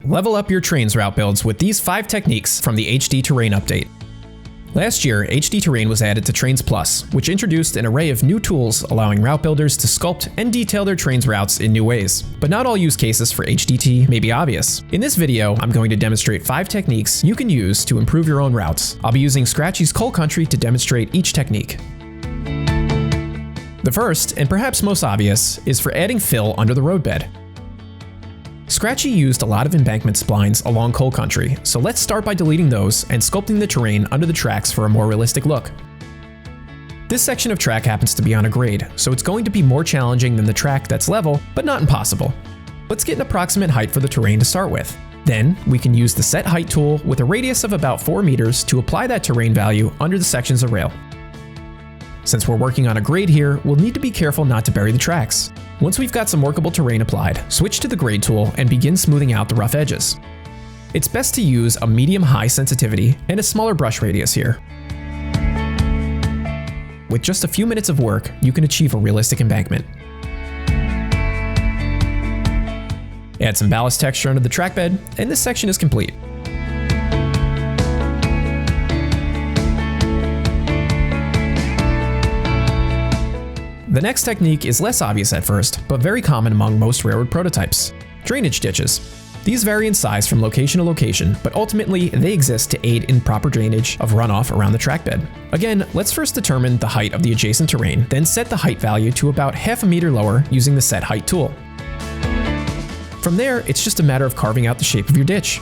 Level up your Trainz route builds with these 5 techniques from the HD Terrain update. Last year, HD Terrain was added to Trainz Plus, which introduced an array of new tools allowing route builders to sculpt and detail their Trainz routes in new ways. But not all use cases for HDT may be obvious. In this video, I'm going to demonstrate 5 techniques you can use to improve your own routes. I'll be using Scratchy's Coal Country to demonstrate each technique. The first, and perhaps most obvious, is for adding fill under the roadbed. Scratchy used a lot of embankment splines along Coal Country, so let's start by deleting those and sculpting the terrain under the tracks for a more realistic look. This section of track happens to be on a grade, so it's going to be more challenging than the track that's level, but not impossible. Let's get an approximate height for the terrain to start with. Then, we can use the Set Height tool with a radius of about 4 meters to apply that terrain value under the sections of rail. Since we're working on a grade here, we'll need to be careful not to bury the tracks. Once we've got some workable terrain applied, switch to the grade tool and begin smoothing out the rough edges. It's best to use a medium-high sensitivity and a smaller brush radius here. With just a few minutes of work, you can achieve a realistic embankment. Add some ballast texture under the track bed, and this section is complete. The next technique is less obvious at first, but very common among most railroad prototypes: drainage ditches. These vary in size from location to location, but ultimately they exist to aid in proper drainage of runoff around the track bed. Again, let's first determine the height of the adjacent terrain, then set the height value to about half a meter lower using the Set Height tool. From there, it's just a matter of carving out the shape of your ditch.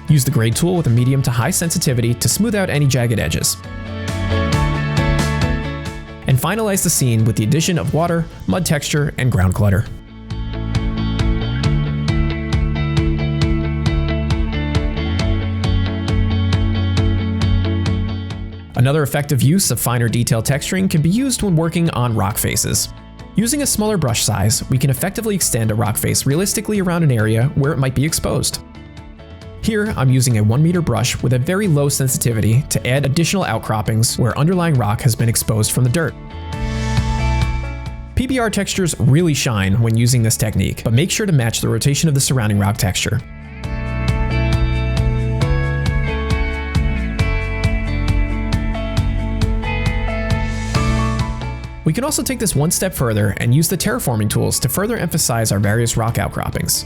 Use the grade tool with a medium to high sensitivity to smooth out any jagged edges. And finalize the scene with the addition of water, mud texture, and ground clutter. Another effective use of finer detail texturing can be used when working on rock faces. Using a smaller brush size, we can effectively extend a rock face realistically around an area where it might be exposed. Here, I'm using a 1 meter brush with a very low sensitivity to add additional outcroppings where underlying rock has been exposed from the dirt. PBR textures really shine when using this technique, but make sure to match the rotation of the surrounding rock texture. We can also take this one step further and use the terraforming tools to further emphasize our various rock outcroppings.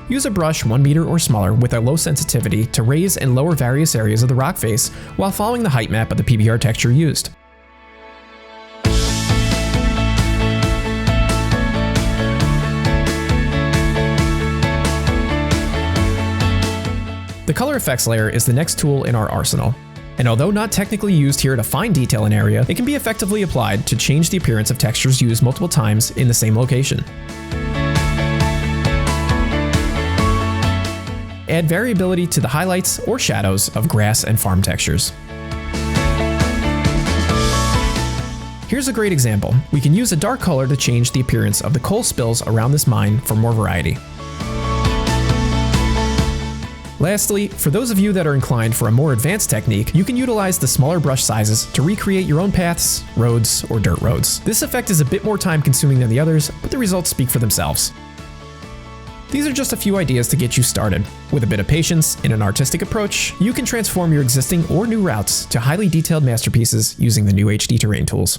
Use a brush 1 meter or smaller with a low sensitivity to raise and lower various areas of the rock face while following the height map of the PBR texture used. The color effects layer is the next tool in our arsenal. And although not technically used here to fine detail an area, it can be effectively applied to change the appearance of textures used multiple times in the same location. Add variability to the highlights or shadows of grass and farm textures. Here's a great example. We can use a dark color to change the appearance of the coal spills around this mine for more variety. Lastly, for those of you that are inclined for a more advanced technique, you can utilize the smaller brush sizes to recreate your own paths, roads, or dirt roads. This effect is a bit more time consuming than the others, but the results speak for themselves. These are just a few ideas to get you started. With a bit of patience and an artistic approach, you can transform your existing or new routes to highly detailed masterpieces using the new HD Terrain tools.